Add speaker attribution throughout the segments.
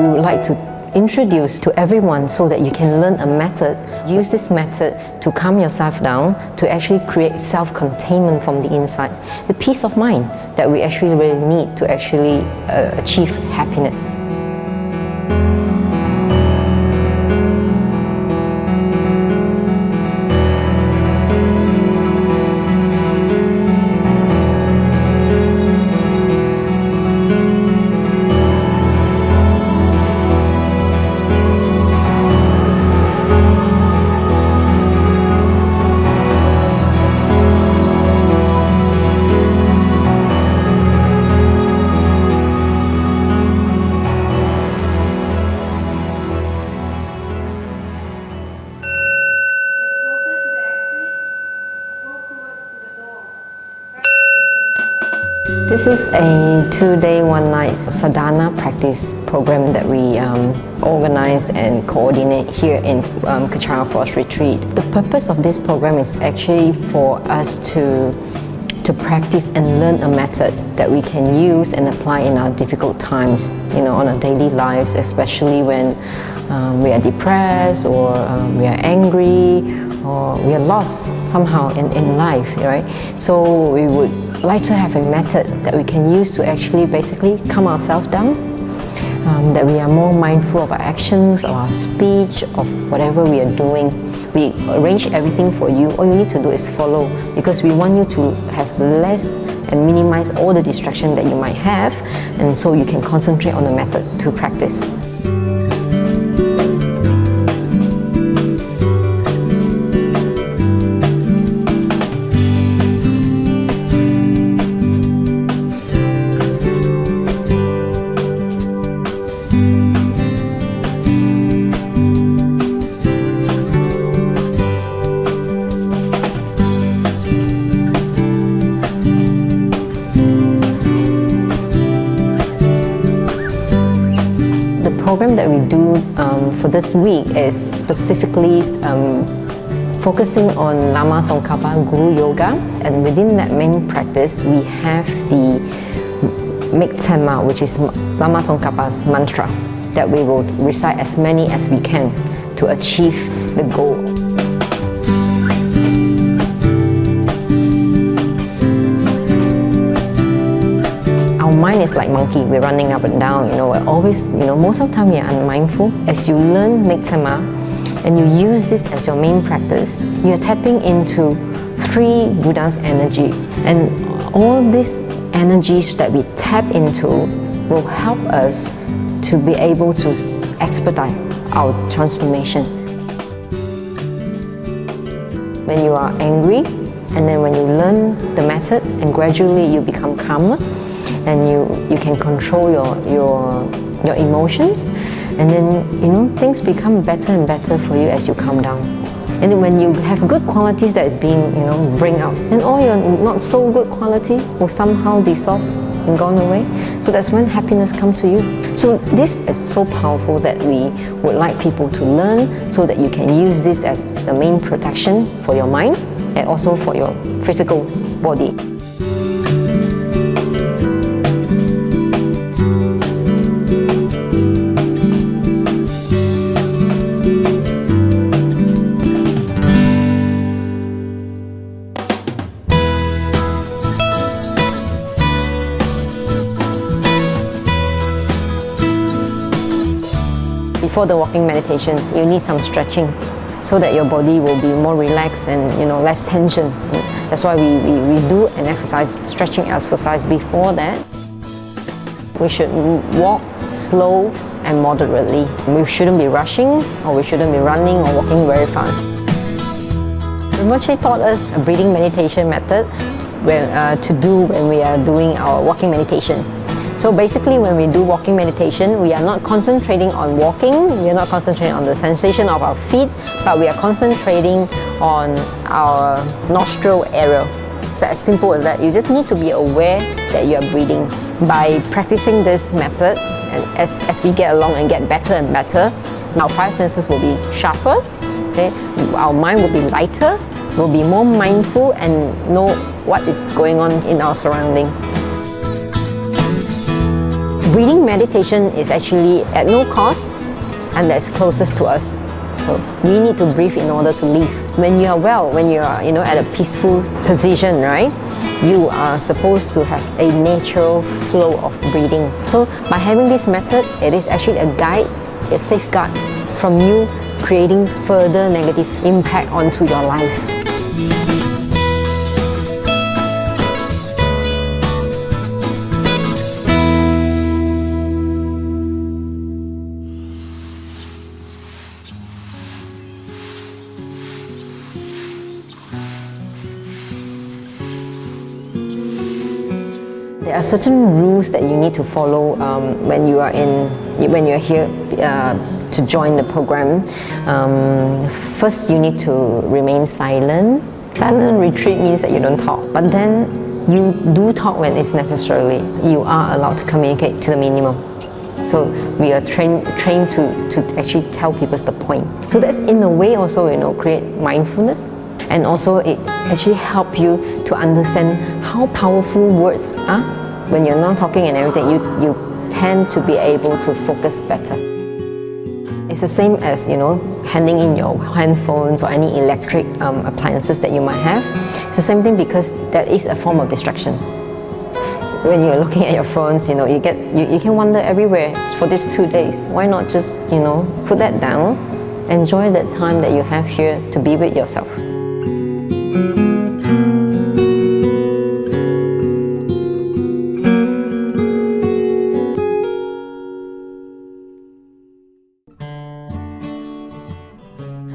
Speaker 1: we would like to introduce to everyone so that you can learn a method. Use this method to calm yourself down, to actually create self-containment from the inside. The peace of mind that we actually really need to actually achieve happiness. This is a 2-day, 1-night Sadhana Practice Program that we organize and coordinate here in Kechara Forest Retreat. The purpose of this program is actually for us to practice and learn a method that we can use and apply in our difficult times, on our daily lives, especially when we are depressed or we are angry or we are lost somehow in life, right? So we would like to have a method that we can use to actually basically calm ourselves down, that we are more mindful of our actions, of our speech, of whatever we are doing. We arrange everything for you. All you need to do is follow, because we want you to have less and minimize all the distraction that you might have, and so you can concentrate on the method to practice. The program that we do for this week is specifically focusing on Lama Tsongkhapa Guru Yoga, and within that main practice we have the Tsem, which is Lama Tsongkhapa's mantra, that we will recite as many as we can to achieve the goal. Mind is like monkey, we're running up and down, we're always, most of the time we are unmindful. As you learn Tsem and you use this as your main practice, you're tapping into 3 Buddha's energy, and all these energies that we tap into will help us to be able to expedite our transformation. When you are angry, and then when you learn the method and gradually you become calmer, and you can control your emotions, and then things become better and better for you as you calm down. And then when you have good qualities that is being bring out, then all your not so good quality will somehow dissolve and gone away. So that's when happiness comes to you. So this is so powerful that we would like people to learn, so that you can use this as the main protection for your mind and also for your physical body. Before the walking meditation, you need some stretching so that your body will be more relaxed and less tension. That's why we do an exercise, stretching exercise before that. We should walk slow and moderately. We shouldn't be rushing, or we shouldn't be running or walking very fast. Rinpoche taught us a breathing meditation method to do when we are doing our walking meditation. So basically, when we do walking meditation, we are not concentrating on walking, we are not concentrating on the sensation of our feet, but we are concentrating on our nostril area. It's as simple as that. You just need to be aware that you are breathing. By practicing this method, and as we get along and get better and better, our 5 senses will be sharper, okay? Our mind will be lighter, we'll be more mindful and know what is going on in our surrounding. Breathing meditation is actually at no cost and that's closest to us. So we need to breathe in order to live. When you are well, when you are at a peaceful position, right? You are supposed to have a natural flow of breathing. So by having this method, it is actually a guide, a safeguard from you creating further negative impact onto your life. There are certain rules that you need to follow when you are here to join the program. First, you need to remain silent. Silent retreat means that you don't talk, but then you do talk when it's necessary. You are allowed to communicate to the minimum. So we are trained to actually tell people the point. So that's in a way also create mindfulness. And also it actually helps you to understand how powerful words are. When you're not talking and everything, you tend to be able to focus better. It's the same as handing in your handphones or any electric appliances that you might have. It's the same thing because that is a form of distraction. When you're looking at your phones, you can wander everywhere for these 2 days. Why not just put that down, enjoy that time that you have here to be with yourself.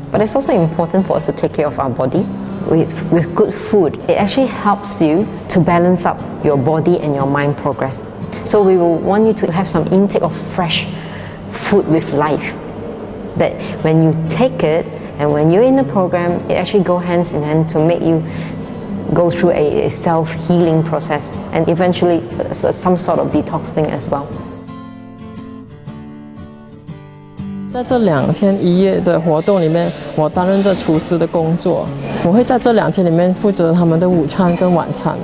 Speaker 1: But it's also important for us to take care of our body with good food. It actually helps you to balance up your body and your mind progress. So we will want you to have some intake of fresh food with life. That when you take it and when you're in the program, it actually goes hands in hand to make you go through a self-healing process and eventually some sort of detoxing as well.
Speaker 2: 在这2天1夜的活动里面，我担任着厨师的工作。我会在这2天里面负责他们的午餐跟晚餐，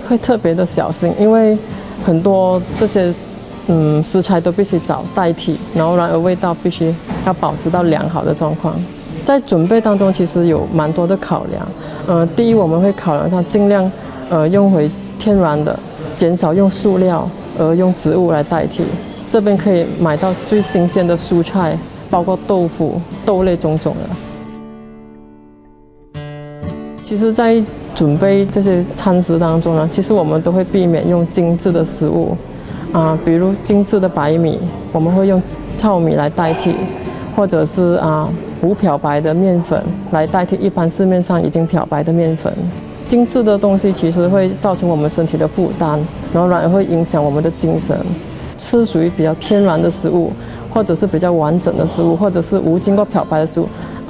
Speaker 2: 会特别的小心，因为很多这些食材都必须找代替，然后然而味道必须要保持到良好的状况。在准备当中，其实有蛮多的考量。第一，我们会考量它尽量用回天然的，减少用塑料，而用植物来代替。这边可以买到最新鲜的蔬菜，包括豆腐、豆类种种的。其实，在准备这些餐食当中呢，其实我们都会避免用精致的食物，比如精致的白米，我们会用糙米来代替，或者是无漂白的面粉来代替一般市面上已经漂白的面粉。精致的东西其实会造成我们身体的负担，然后然而会影响我们的精神。吃属于比较天然的食物，或者是比较完整的食物，或者是无经过漂白的食物，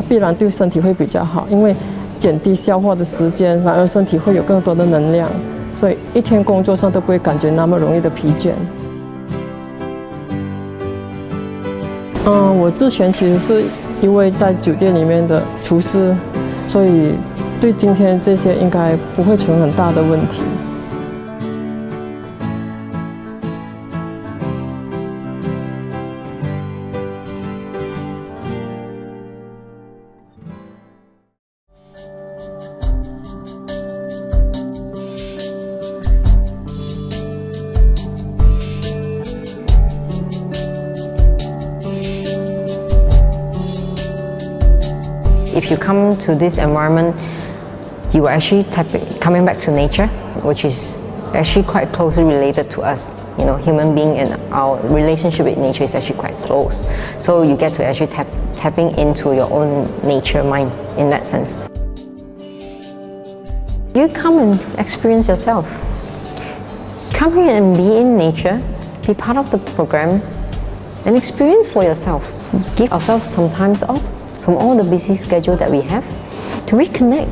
Speaker 2: 必然对身体会比较好，因为减低消化的时间，反而身体会有更多的能量，所以一天工作上都不会感觉那么容易的疲倦。我之前其实是一位在酒店里面的厨师，所以对今天这些应该不会成很大的问题。
Speaker 1: If you come to this environment, you are actually coming back to nature, which is actually quite closely related to us. Human being and our relationship with nature is actually quite close. So you get to actually tapping into your own nature mind in that sense. You come and experience yourself. Come here and be in nature, be part of the program, and experience for yourself. Give ourselves some time off from all the busy schedule that we have to reconnect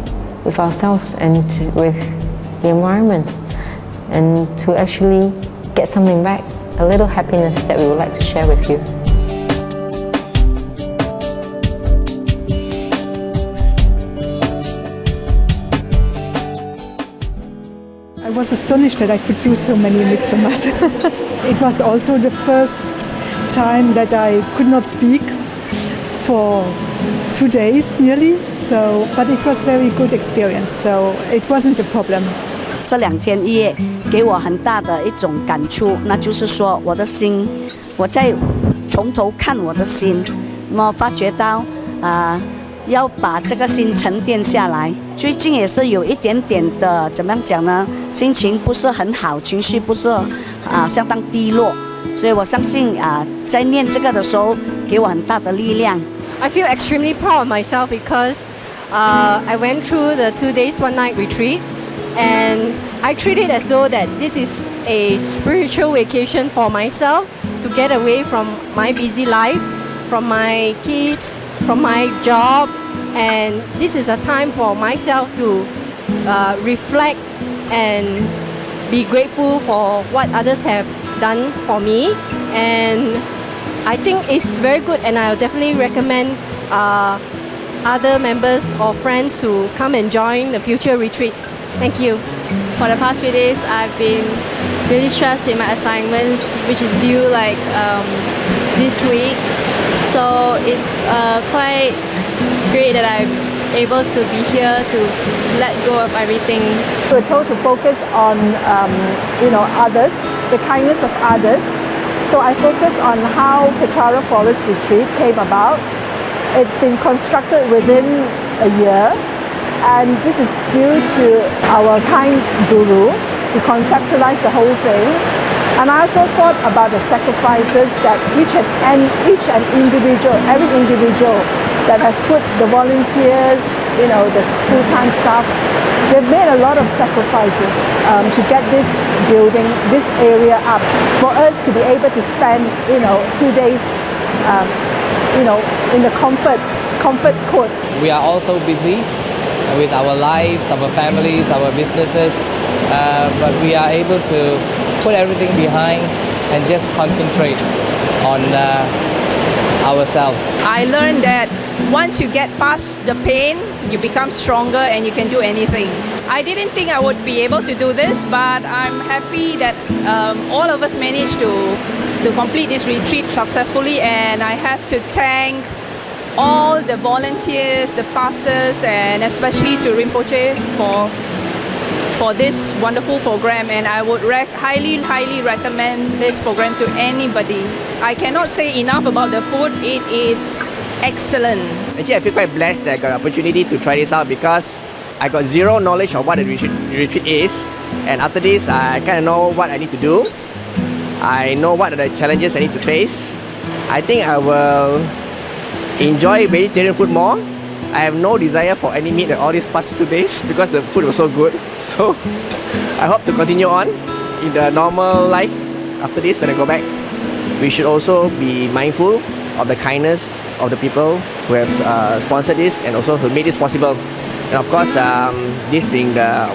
Speaker 1: with ourselves and with the environment, and to actually get something back, a little happiness that we would like to share with you.
Speaker 3: I was astonished that I could do so many miksamas. It was also the first time that I could not speak for 2 days nearly. But it was very good experience, so it wasn't a problem.
Speaker 4: 这2天1夜给我很大的一种感触，那就是说我的心，我在从头看我的心，那么发觉到要把这个心沉淀下来。最近也是有一点点的，怎么样讲呢？心情不是很好，情绪不是相当低落，所以我相信在念这个的时候，给我很大的力量。
Speaker 5: I feel extremely proud of myself because I went through the 2 days 1 night retreat, and I treat it as though that this is a spiritual vacation for myself to get away from my busy life, from my kids, from my job, and this is a time for myself to reflect and be grateful for what others have done for me. And I think it's very good, and I'll definitely recommend other members or friends to come and join the future retreats. Thank you.
Speaker 6: For the past few days, I've been really stressed with my assignments, which is due this week. So it's quite great that I'm able to be here to let go of everything.
Speaker 7: We're told to focus on others, the kindness of others. So I focus on how Kechara Forest Retreat came about. It's been constructed within a year, and this is due to our kind guru who conceptualized the whole thing. And I also thought about the sacrifices that every individual that has put the volunteers, the full-time staff, they've made a lot of sacrifices to get this building, this area up, for us to be able to spend, 2 days, in the comfort court.
Speaker 8: We are also busy with our lives, our families, our businesses, but we are able to put everything behind and just concentrate on ourselves.
Speaker 9: I learned that once you get past the pain, you become stronger and you can do anything. I didn't think I would be able to do this, but I'm happy that all of us managed to complete this retreat successfully, and I have to thank all the volunteers, the pastors, and especially to Rinpoche for this wonderful program, and I would highly recommend this program to anybody. I cannot say enough about the food. It is excellent.
Speaker 10: Actually, I feel quite blessed that I got an opportunity to try this out because I got zero knowledge of what a retreat is, and after this I kind of know what I need to do. I know what are the challenges I need to face. I think I will enjoy vegetarian food more. I have no desire for any meat at all these past 2 days because the food was so good. So I hope to continue on in the normal life after this when I go back. We should also be mindful of the kindness of the people who have sponsored this and also who made this possible. And of course, this being the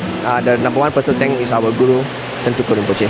Speaker 10: number one person to thank is our Guru, Tsem Rinpoche.